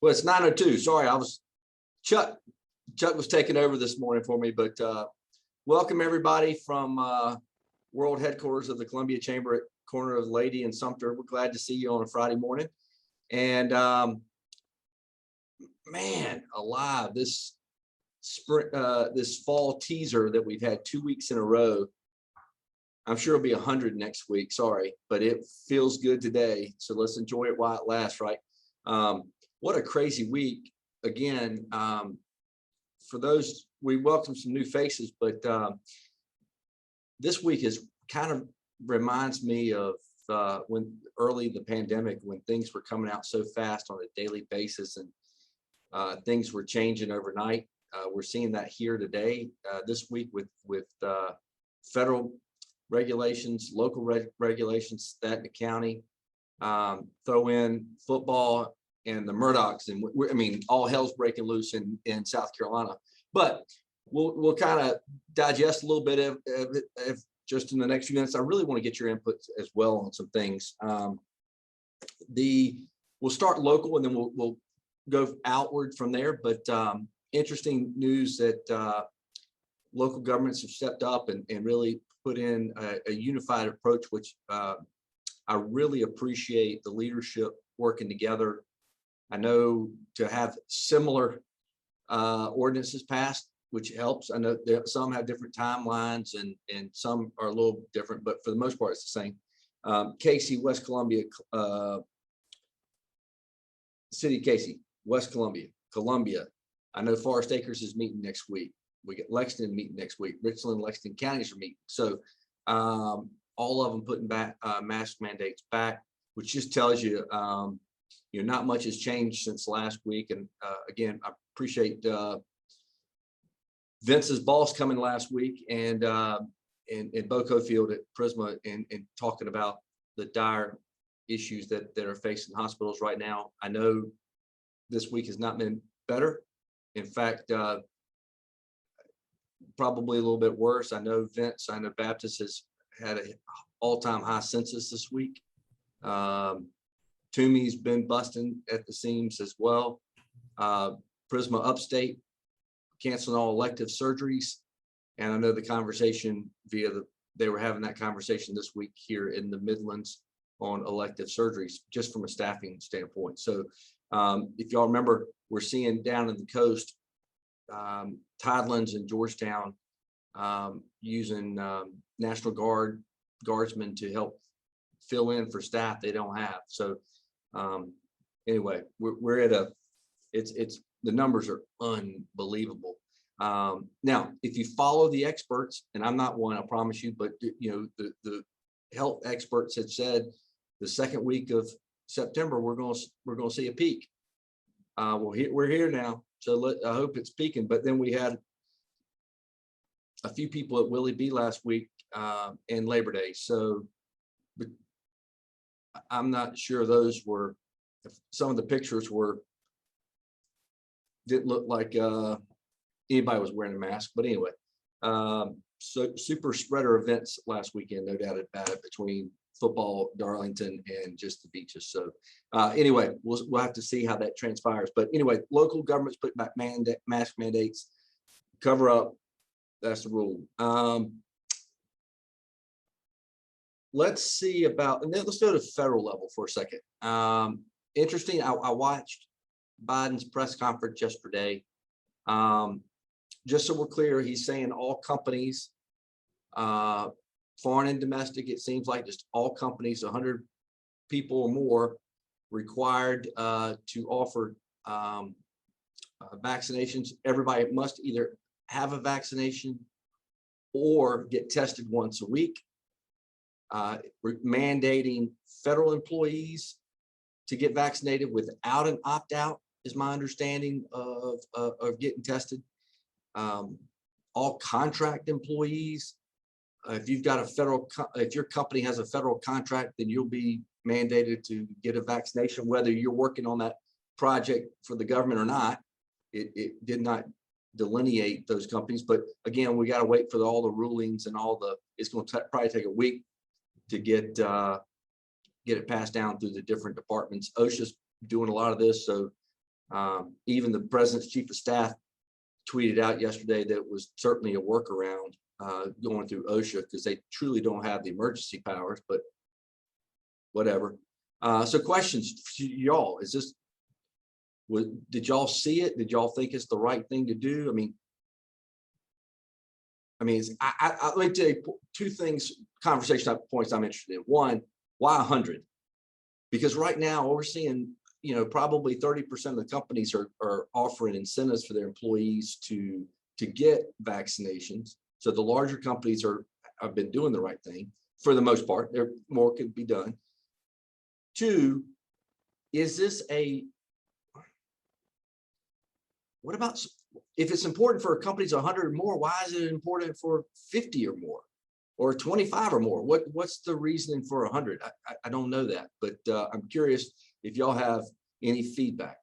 Well, it's 9:02. Sorry, Chuck. Chuck was taking over this morning for me, but welcome everybody from world headquarters of the Columbia Chamber at corner of Lady and Sumter. We're glad to see you on a Friday morning. And man, alive, this spring, this fall teaser that we've had 2 weeks in a row. I'm sure it'll be 100 next week. Sorry, but it feels good today. So let's enjoy it while it lasts, right? What a crazy week. Again, for those, we welcome some new faces, but this week is kind of reminds me of when early the pandemic, when things were coming out so fast on a daily basis and things were changing overnight. We're seeing that here today, this week with federal regulations, local regulations, state and county, throw in football and the Murdochs, and I mean, all hell's breaking loose in South Carolina. But we'll kind of digest a little bit of it just in the next few minutes. I really want to get your input as well on some things. We'll start local and then we'll go outward from there. But interesting news that local governments have stepped up and really put in a unified approach, which I really appreciate the leadership working together. I know to have similar ordinances passed, which helps. I know some have different timelines and some are a little different, but for the most part, it's the same. Casey, West Columbia, City of Casey, West Columbia, Columbia. I know Forest Acres is meeting next week. We get Lexington meeting next week. Richland and Lexington counties are meeting. So all of them putting back mask mandates back, which just tells you, not much has changed since last week. And again, I appreciate Vince's boss coming last week and in Boco Field at Prisma and talking about the dire issues that are facing hospitals right now. I know this week has not been better. In fact, probably a little bit worse. I know Baptist has had an all-time high census this week. Toomey's been busting at the seams as well. Prisma Upstate canceling all elective surgeries. And I know the conversation they were having that conversation this week here in the Midlands on elective surgeries, just from a staffing standpoint. So if y'all remember, we're seeing down in the coast, Tidelands and Georgetown using National Guardsmen to help fill in for staff they don't have. So anyway, we're at the numbers are unbelievable. Now, if you follow the experts, and I'm not one, I promise you, but the health experts had said the second week of September we're going to see a peak. Well, we're here now, so I hope it's peaking. But then we had a few people at Willie B last week and Labor Day, so I'm not sure those were. Some of the pictures didn't look like anybody was wearing a mask, but anyway, so super spreader events last weekend, no doubt about it, between football, Darlington, and just the beaches. So anyway, we'll have to see how that transpires. But anyway, local governments put back mask mandates, cover up. That's the rule. Let's see about, and then let's go to federal level for a second. Interesting. I watched Biden's press conference yesterday. Just so we're clear, he's saying all companies, foreign and domestic, it seems like just all companies, 100 people or more, required to offer vaccinations. Everybody must either have a vaccination or get tested once a week. Mandating federal employees to get vaccinated without an opt-out is my understanding of getting tested. All contract employees, if you've got if your company has a federal contract, then you'll be mandated to get a vaccination, whether you're working on that project for the government or not. It did not delineate those companies, but again, we got to wait for all the rulings and it's going to probably take a week to get it passed down through the different departments. OSHA's doing a lot of this, so Even the president's chief of staff tweeted out yesterday that it was certainly a workaround going through OSHA because they truly don't have the emergency powers, but whatever. So questions to y'all, is this, did y'all see it? Did y'all think it's the right thing to do? I mean, I'd like to two things, conversation points I'm interested in. One, why 100? Because right now we're seeing, you know, probably 30% of the companies are offering incentives for their employees to get vaccinations. So the larger companies have been doing the right thing for the most part. There more could be done. Two, is this what about if it's important for companies 100 or more, why is it important for 50 or more or 25 or more? What's the reasoning for 100? I don't know that, but I'm curious if y'all have any feedback.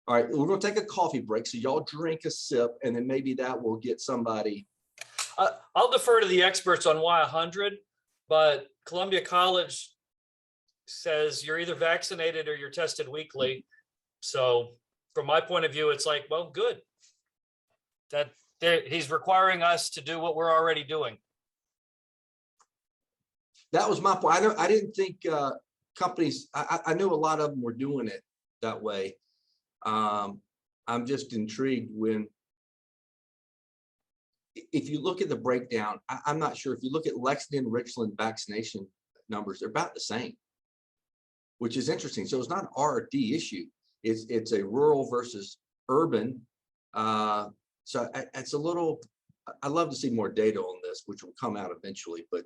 All right, we're going to take a coffee break, so y'all drink a sip, and then maybe that will get somebody. I'll defer to the experts on why 100, but Columbia College says you're either vaccinated or you're tested weekly. So from my point of view, it's like, well, good. That he's requiring us to do what we're already doing. That was my point. I didn't think companies, I knew a lot of them were doing it that way. I'm just intrigued when, if you look at the breakdown, I'm not sure, if you look at Lexington, Richland vaccination numbers, they're about the same, which is interesting. So it's not an R&D issue. It's a rural versus urban. So it's a little, I'd love to see more data on this, which will come out eventually, but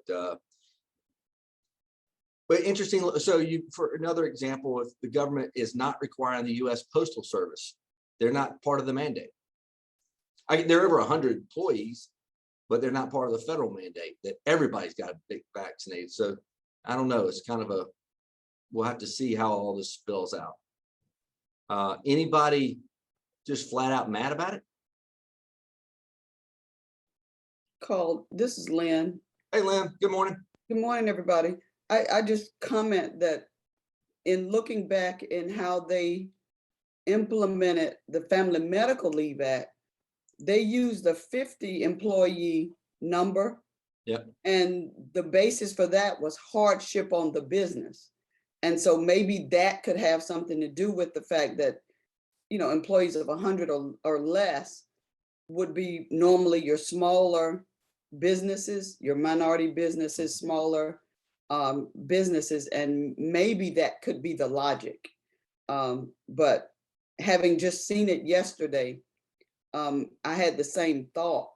interesting. So for another example, if the government is not requiring the U.S. Postal Service, they're not part of the mandate. They're over 100 employees, but they're not part of the federal mandate that everybody's got to be vaccinated. So I don't know. It's kind of we'll have to see how all this spills out. Anybody just flat out mad about it? Carl, this is Lynn. Hey, Lynn, good morning. Good morning, everybody. I just comment that in looking back in how they implemented the Family Medical Leave Act, they used a 50 employee number. Yep. And the basis for that was hardship on the business. And so maybe that could have something to do with the fact that, you know, employees of 100 or less would be normally your smaller businesses, your minority businesses, smaller businesses, and maybe that could be the logic. But having just seen it yesterday, I had the same thought.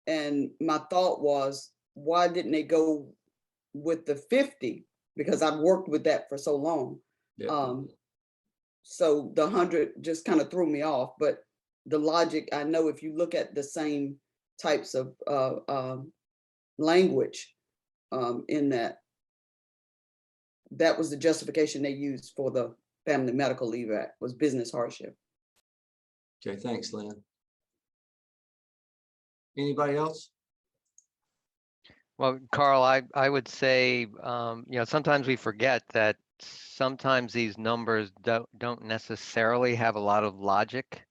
And my thought was, why didn't they go with the 50? Because I've worked with that for so long. Yeah. So the 100 just kind of threw me off. But the logic, I know if you look at the same types of language in that was the justification they used for the Family Medical Leave Act, was business hardship. Okay, thanks, Lynn. Anybody else? Well, Carl, I would say, sometimes we forget that sometimes these numbers don't necessarily have a lot of logic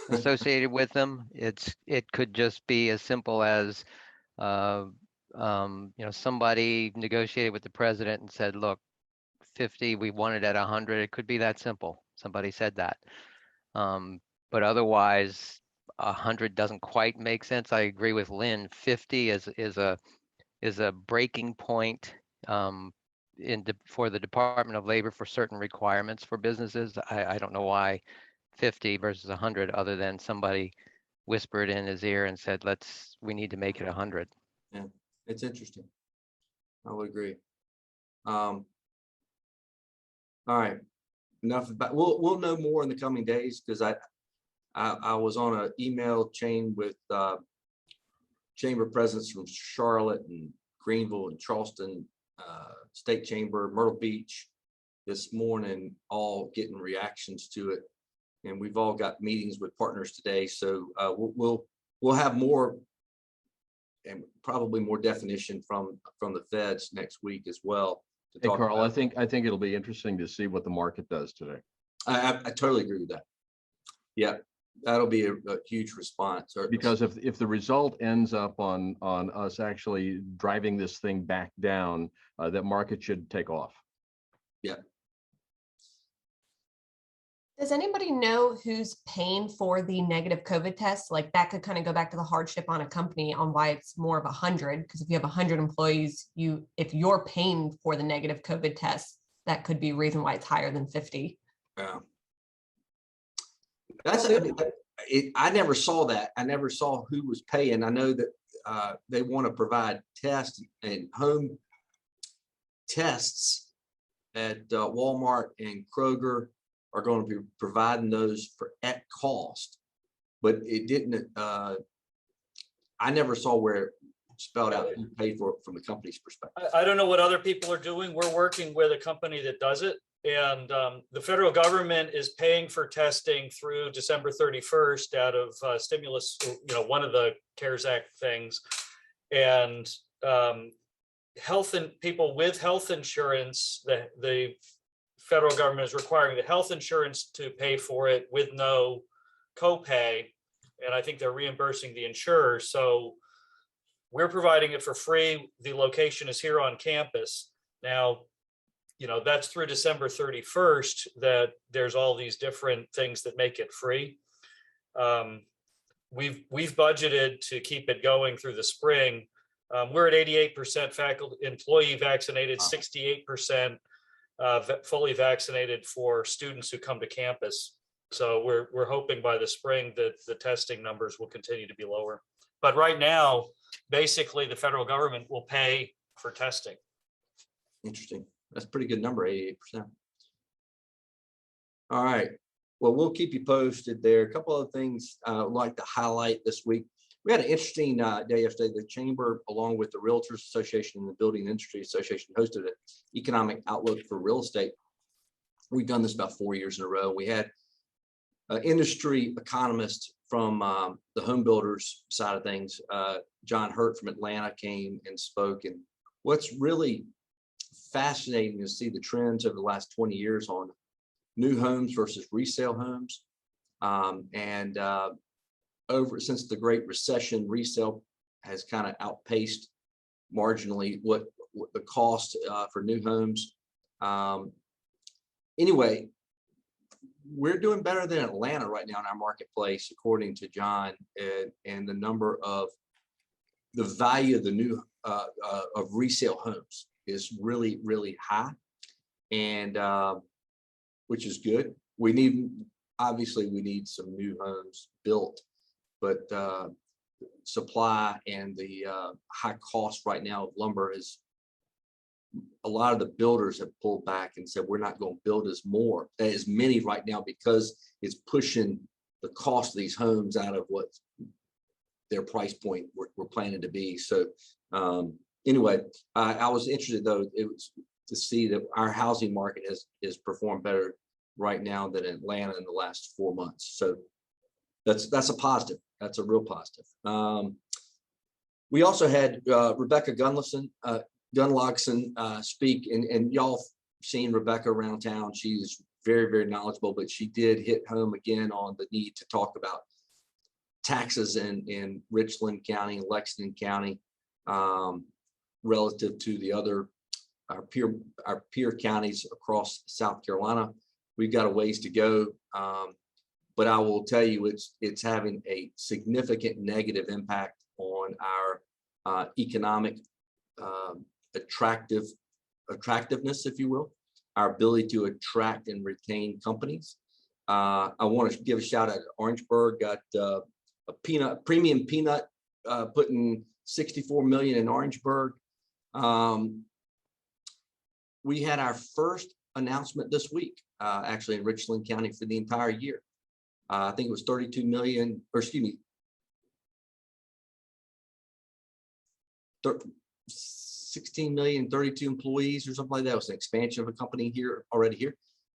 associated with them. It could just be as simple as, somebody negotiated with the president and said, look, 50, we want it at 100. It could be that simple. Somebody said that. But otherwise, 100 doesn't quite make sense. I agree with Lynn. 50 is a breaking point for the Department of Labor for certain requirements for businesses. I don't know why 50 versus 100, other than somebody whispered in his ear and said, we need to make it 100. Yeah, it's interesting. I would agree. All right, enough about. We'll know more in the coming days, because I was on an email chain with chamber presidents from Charlotte and Greenville and Charleston, State Chamber, Myrtle Beach this morning, all getting reactions to it, and we've all got meetings with partners today. So we'll have more, and probably more definition from the feds next week as well, Hey, talk Carl, about it. I think it'll be interesting to see what the market does today. I totally agree with that. Yeah, that'll be a huge response. Certainly. Because if the result ends up on us actually driving this thing back down, that market should take off. Does anybody know who's paying for the negative COVID test? Like that could kind of go back to the hardship on a company on why it's more of 100. Because if you have 100 employees, if you're paying for the negative COVID test, that could be a reason why it's higher than 50. Yeah. I never saw that. I never saw who was paying. I know that they want to provide tests and home tests at Walmart and Kroger are going to be providing those at cost, but it didn't. I never saw where it spelled out who paid for it from the company's perspective. I don't know what other people are doing. We're working with a company that does it. And the federal government is paying for testing through December 31st out of stimulus, one of the CARES Act things. And health and people with health insurance, the federal government is requiring the health insurance to pay for it with no copay. And I think they're reimbursing the insurer. So we're providing it for free. The location is here on campus. Now, that's through December 31st that there's all these different things that make it free. We've budgeted to keep it going through the spring. We're at 88% faculty employee vaccinated, 68% fully vaccinated for students who come to campus. So we're hoping by the spring that the testing numbers will continue to be lower. But right now, basically the federal government will pay for testing. Interesting. That's a pretty good number, 88%. All right. Well, we'll keep you posted there. A couple of things I'd like to highlight this week. We had an interesting day yesterday. The Chamber, along with the Realtors Association and the Building Industry Association, hosted an economic outlook for real estate. We've done this about 4 years in a row. We had industry economists from the home builders side of things. John Hurt from Atlanta came and spoke. And what's really fascinating to see the trends over the last 20 years on new homes versus resale homes. Since the Great Recession, resale has kind of outpaced marginally what the cost for new homes. Anyway, we're doing better than Atlanta right now in our marketplace, according to John, and the number of the value of the new of resale homes is really, really high, and which is good. Obviously we need some new homes built, but supply and the high cost right now of lumber is, a lot of the builders have pulled back and said, we're not going to build as many right now because it's pushing the cost of these homes out of what their price point we're planning to be. So anyway, I was interested though, it was to see that our housing market has performed better right now than Atlanta in the last 4 months. So that's a positive. That's a real positive. We also had Rebecca Gunlogson speak, and y'all seen Rebecca around town. She's very, very knowledgeable, but she did hit home again on the need to talk about taxes in Richland County and Lexington County relative to the other our peer counties across South Carolina. We've got a ways to go, but I will tell you it's having a significant negative impact on our economic attractiveness, if you will, our ability to attract and retain companies. I want to give a shout out to Orangeburg, got a premium peanut, putting 64 million in Orangeburg. We had our first announcement this week, actually in Richland County for the entire year. I think it was 32 million, or excuse me, 16 million, 32 employees or something like that. It was an expansion of a company already here.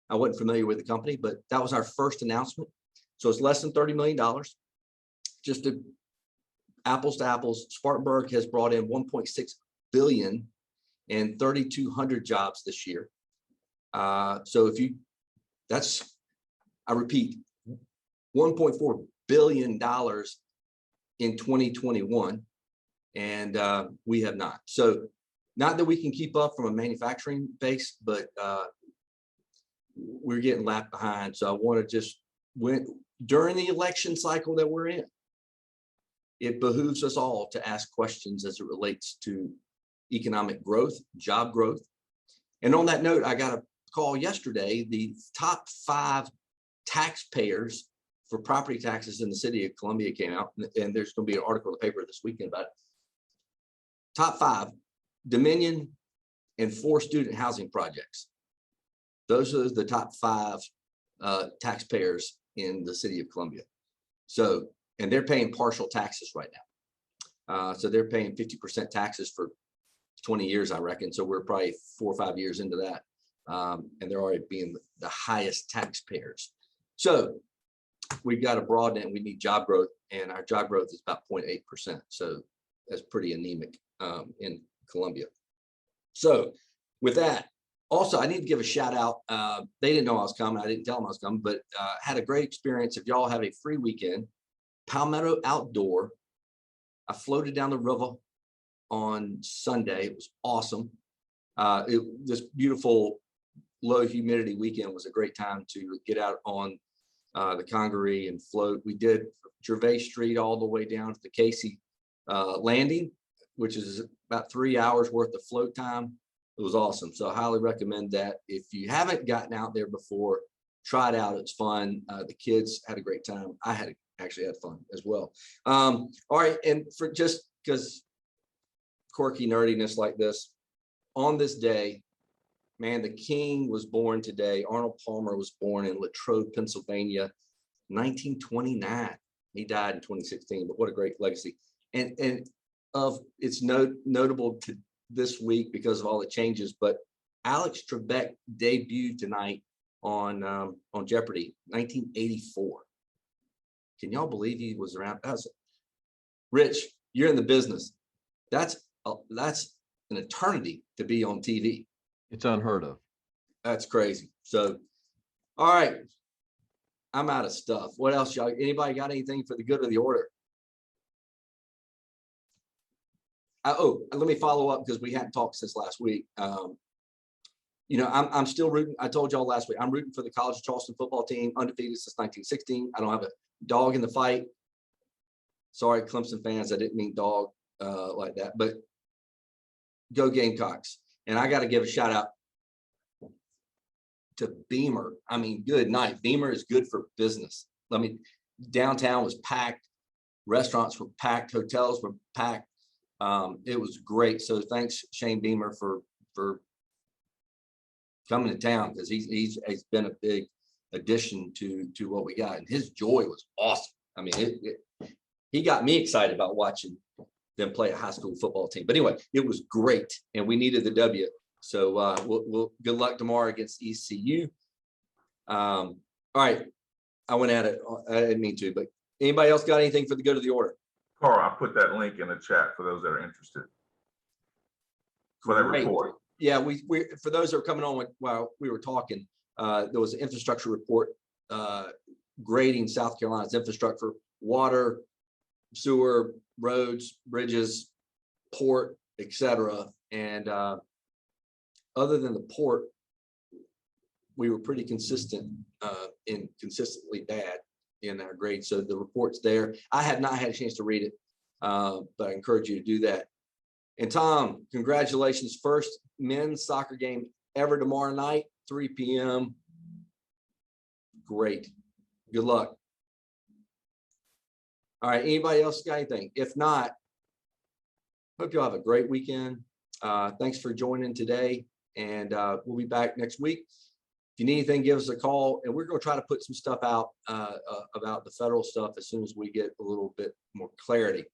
I wasn't familiar with the company, but that was our first announcement. So it's less than $30 million. Just apples to apples, Spartanburg has brought in 1.6 billion and 3,200 jobs this year. So I repeat, $1.4 billion in 2021, and we have not. So not that we can keep up from a manufacturing base, but we're getting lapped behind. So I want to just, during the election cycle that we're in, it behooves us all to ask questions as it relates to economic growth, job growth. And on that note, I got a call yesterday. The top 5 taxpayers for property taxes in the city of Columbia came out, and there's going to be an article in the paper this weekend about it. Top 5, Dominion and 4 student housing projects. Those are the top 5 taxpayers in the city of Columbia. So, and they're paying partial taxes right now. So they're paying 50% taxes for 20 years, I reckon. So we're probably 4 or 5 years into that. And they're already being the highest taxpayers. So we've got to broaden it, and we need job growth, and our job growth is about 0.8%. So that's pretty anemic in Columbia. So with that, also, I need to give a shout out. They didn't know I was coming. I didn't tell them I was coming, but had a great experience. If y'all have a free weekend, Palmetto Outdoor. I floated down the river on Sunday. It was awesome. This beautiful low humidity weekend was a great time to get out on the Congaree and float. We did Gervais Street all the way down to the Casey Landing, which is about 3 hours worth of float time. It was awesome. So I highly recommend that. If you haven't gotten out there before, try it out. It's fun. The kids had a great time. I actually had fun as well. All right. And for just because quirky nerdiness like this, on this day, man, the king was born today. Arnold Palmer was born in Latrobe, Pennsylvania, 1929. He died in 2016, but what a great legacy. And it's notable to this week because of all the changes, but Alex Trebek debuted tonight on Jeopardy, 1984. Can y'all believe he was around? Rich, you're in the business. That's an eternity to be on TV. It's unheard of. That's crazy. So, all right, I'm out of stuff. What else, y'all? Anybody got anything for the good of the order? Let me follow up because we hadn't talked since last week. I'm still rooting. I told y'all last week, I'm rooting for the College of Charleston football team, undefeated since 1916. I don't have a dog in the fight. Sorry, Clemson fans, I didn't mean dog like that, but go Gamecocks. And I got to give a shout out to Beamer. I mean, good night. Beamer is good for business. Downtown was packed. Restaurants were packed. Hotels were packed. It was great. So thanks, Shane Beamer, for coming to town, because he's been a big addition to what we got. And his joy was awesome. I mean, he got me excited about watching them play a high school football team. But anyway, it was great, and we needed the W. So we'll good luck tomorrow against ECU. All right, I went at it. I didn't mean to, but anybody else got anything for the good of the order? Carl, I put that link in the chat for those that are interested. For that Great. report. Yeah, we for those that are coming on while we were talking, there was an infrastructure report grading South Carolina's infrastructure, water, sewer, roads, bridges, port, etc. And other than the port, we were pretty consistent and consistently bad in our grades. So the report's there. I have not had a chance to read it, but I encourage you to do that. And Tom, congratulations. First men's soccer game ever tomorrow night, 3 p.m. Great. Good luck. All right, anybody else got anything? If not, hope you'll have a great weekend. Thanks for joining today, and we'll be back next week. If you need anything, give us a call, and we're going to try to put some stuff out about the federal stuff as soon as we get a little bit more clarity,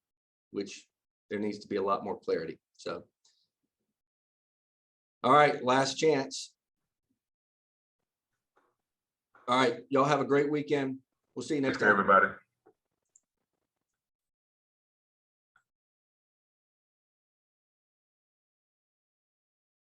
which there needs to be a lot more clarity. So, all right, last chance. All right, y'all have a great weekend. We'll see you next Take care, time. everybody.